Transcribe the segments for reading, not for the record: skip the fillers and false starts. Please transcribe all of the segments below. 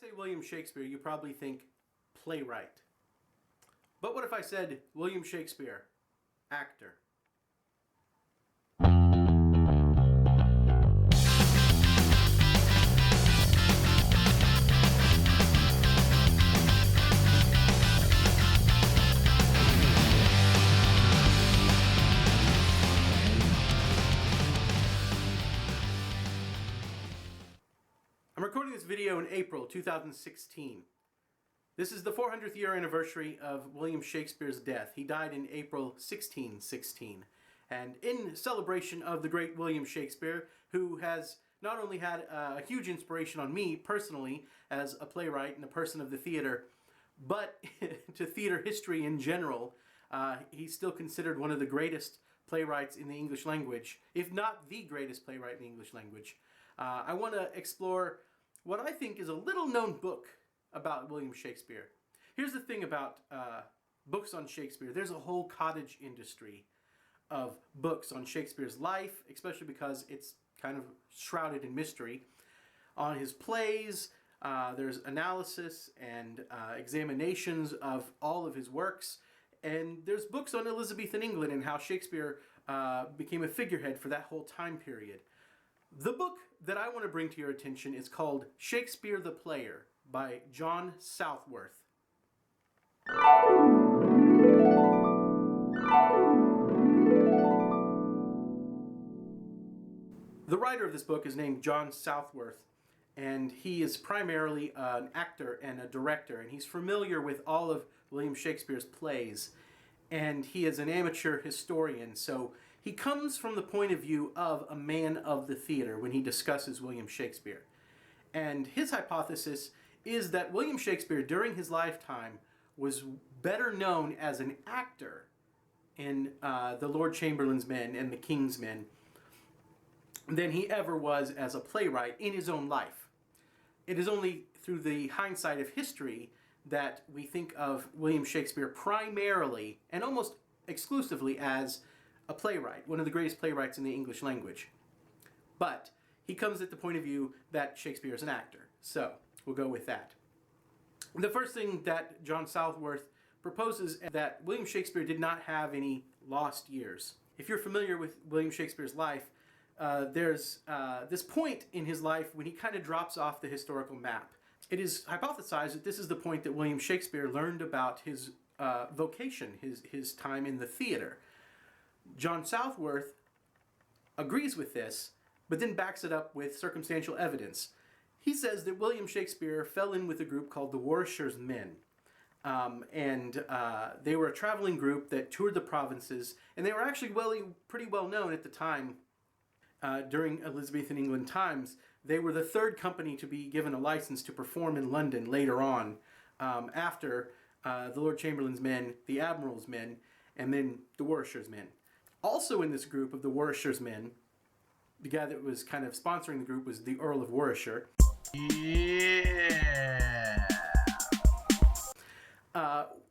say William Shakespeare, you probably think playwright. But what if I said William Shakespeare, actor? I'm recording this video in April 2016. This is the 400th year anniversary of William Shakespeare's death. He died in April 1616. And in celebration of the great William Shakespeare, who has not only had a huge inspiration on me personally as a playwright and a person of the theater, but to theater history in general, he's still considered one of the greatest playwrights in the English language, if not the greatest playwright in the English language. I want to explore what I think is a little-known book about William Shakespeare. Here's the thing about books on Shakespeare. There's a whole cottage industry of books on Shakespeare's life, especially because it's kind of shrouded in mystery. On his plays, there's analysis and examinations of all of his works. And there's books on Elizabethan England and how Shakespeare became a figurehead for that whole time period. The book that I want to bring to your attention is called Shakespeare the Player by John Southworth. The writer of this book is named John Southworth, and he is primarily an actor and a director, and he's familiar with all of William Shakespeare's plays, and he is an amateur historian, so he comes from the point of view of a man of the theater when he discusses William Shakespeare. And his hypothesis is that William Shakespeare, during his lifetime, was better known as an actor in the Lord Chamberlain's Men and the King's Men than he ever was as a playwright in his own life. It is only through the hindsight of history that we think of William Shakespeare primarily and almost exclusively as a playwright, one of the greatest playwrights in the English language. But he comes at the point of view that Shakespeare is an actor. So we'll go with that. The first thing that John Southworth proposes is that William Shakespeare did not have any lost years. If you're familiar with William Shakespeare's life, there's this point in his life when he kind of drops off the historical map. It is hypothesized that this is the point that William Shakespeare learned about his vocation, his time in the theater. John Southworth agrees with this, but then backs it up with circumstantial evidence. He says that William Shakespeare fell in with a group called the Worcester's Men. They were a traveling group that toured the provinces, and they were actually pretty well known at the time. During Elizabethan England times, they were the third company to be given a license to perform in London later on, after the Lord Chamberlain's Men, the Admiral's Men, and then the Worcester's Men. Also in this group of the Worcester's Men, the guy that was kind of sponsoring the group was the Earl of Worcester. Yeah.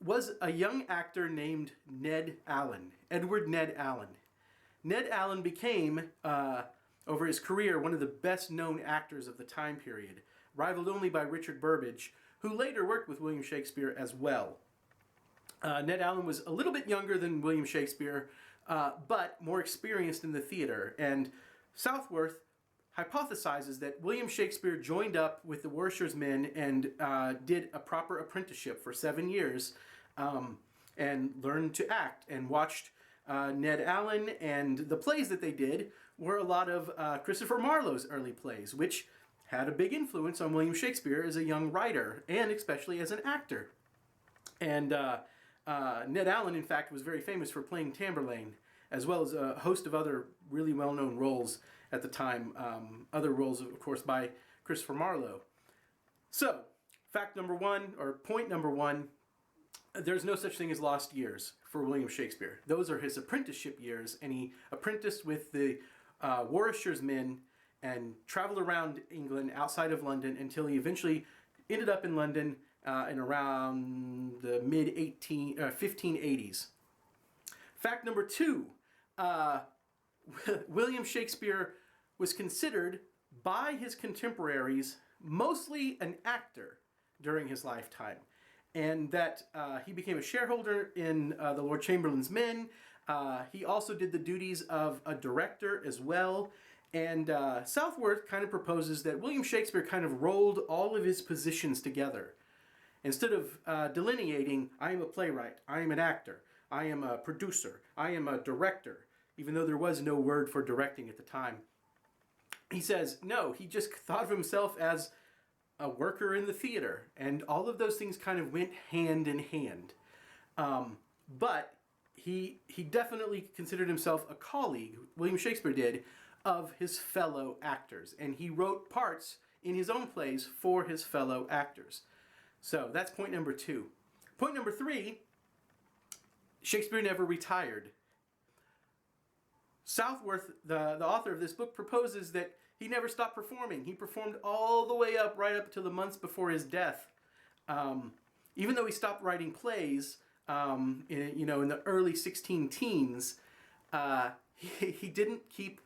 Was a young actor named Ned Allen, Edward Ned Allen. Ned Allen became, over his career, one of the best known actors of the time period, rivaled only by Richard Burbage, who later worked with William Shakespeare as well. Ned Allen was a little bit younger than William Shakespeare, but more experienced in the theater, and Southworth hypothesizes that William Shakespeare joined up with the Worcester's Men and did a proper apprenticeship for 7 years and learned to act and watched Ned Allen, and the plays that they did were a lot of Christopher Marlowe's early plays, which had a big influence on William Shakespeare as a young writer and especially as an actor. And Ned Allen, in fact, was very famous for playing Tamburlaine, as well as a host of other really well-known roles at the time, other roles, of course, by Christopher Marlowe. So, fact number one, or point number one, there's no such thing as lost years for William Shakespeare. Those are his apprenticeship years, and he apprenticed with the Worcester's Men and traveled around England outside of London until he eventually ended up in London in around the mid-1580s. Fact number two, William Shakespeare was considered by his contemporaries mostly an actor during his lifetime, and that he became a shareholder in the Lord Chamberlain's Men. He also did the duties of a director as well. And Southworth kind of proposes that William Shakespeare kind of rolled all of his positions together. Instead of delineating, I am a playwright, I am an actor, I am a producer, I am a director, even though there was no word for directing at the time. He says, no, he just thought of himself as a worker in the theater, and all of those things kind of went hand in hand. But he definitely considered himself a colleague, William Shakespeare did, of his fellow actors, and he wrote parts in his own plays for his fellow actors. So that's point number 2. Point number 3, Shakespeare never retired. Southworth, the author of this book, proposes that he never stopped performing. He performed all the way up, right up to the months before his death. Even though he stopped writing plays, in the early 16 teens, he didn't keep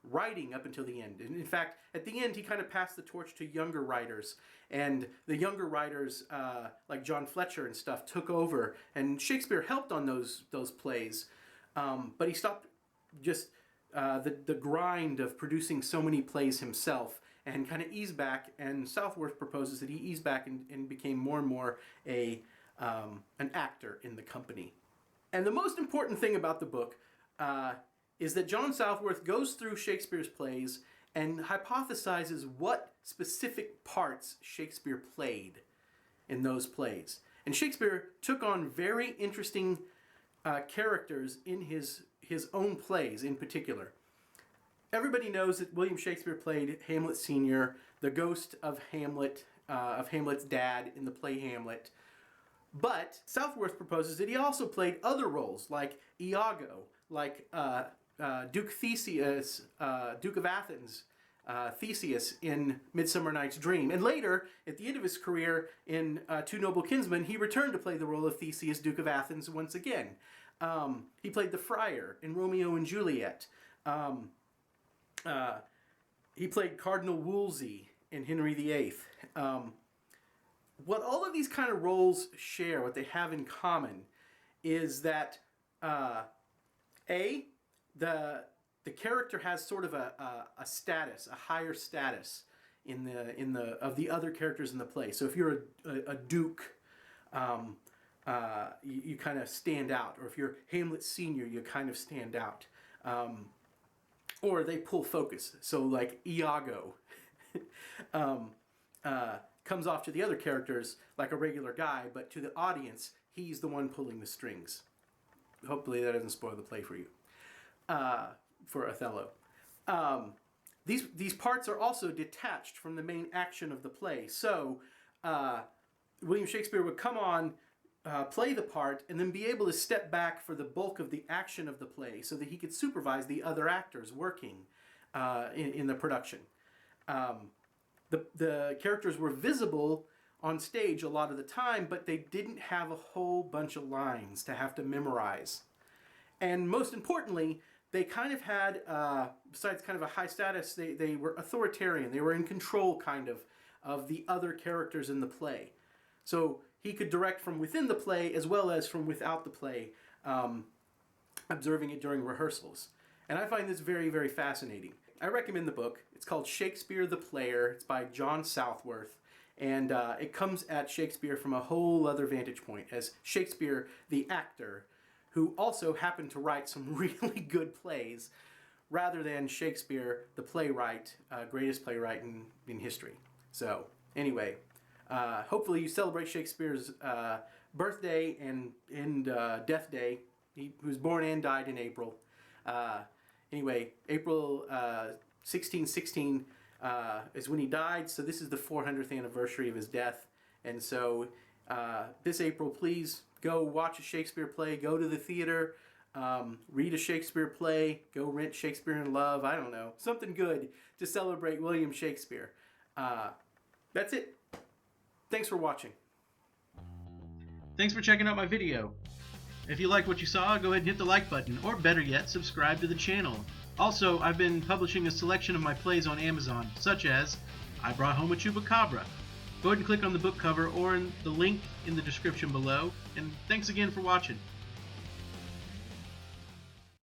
writing up until the end. And in fact, at the end, he kind of passed the torch to younger writers. And the younger writers, like John Fletcher and stuff, took over. And Shakespeare helped on those plays. But he stopped just the grind of producing so many plays himself and kind of eased back. And Southworth proposes that he eased back and became more and more an actor in the company. And the most important thing about the book is that John Southworth goes through Shakespeare's plays and hypothesizes what specific parts Shakespeare played in those plays. And Shakespeare took on very interesting characters in his own plays in particular. Everybody knows that William Shakespeare played Hamlet Sr., the ghost of Hamlet, of Hamlet's dad in the play Hamlet. But Southworth proposes that he also played other roles, like Iago, like Duke Theseus, Duke of Athens, Theseus in Midsummer Night's Dream. And later, at the end of his career in Two Noble Kinsmen, he returned to play the role of Theseus, Duke of Athens, once again. He played the friar in Romeo and Juliet. He played Cardinal Wolsey in Henry VIII. What all of these kind of roles share, what they have in common, is that the character has sort of a status, a higher status of the other characters in the play. So if you're a duke, you kind of stand out, or if you're Hamlet Sr., you kind of stand out, or they pull focus. So like Iago comes off to the other characters like a regular guy, but to the audience, he's the one pulling the strings. Hopefully that doesn't spoil the play for you, for Othello. These parts are also detached from the main action of the play. So William Shakespeare would come on, play the part, and then be able to step back for the bulk of the action of the play so that he could supervise the other actors working in the production. The characters were visible on stage a lot of the time, but they didn't have a whole bunch of lines to have to memorize. And most importantly, they kind of had, besides kind of a high status, they were authoritarian. They were in control kind of the other characters in the play. So he could direct from within the play as well as from without the play, observing it during rehearsals. And I find this very, very fascinating. I recommend the book. It's called Shakespeare the Player. It's by John Southworth. And it comes at Shakespeare from a whole other vantage point as Shakespeare the actor, who also happened to write some really good plays, rather than Shakespeare the playwright, greatest playwright in history. So anyway, hopefully you celebrate Shakespeare's birthday and death day. He was born and died in April. Anyway, April 1616 is when he died, so this is the 400th anniversary of his death. And so this April, please go watch a Shakespeare play, go to the theater, read a Shakespeare play, go rent Shakespeare in Love, I don't know, something good to celebrate William Shakespeare. That's it. Thanks for watching. Thanks for checking out my video. If you liked what you saw, go ahead and hit the like button, or better yet, subscribe to the channel. Also, I've been publishing a selection of my plays on Amazon, such as I brought home a Chupacabra. Go ahead and click on the book cover or in the link in the description below. And thanks again for watching.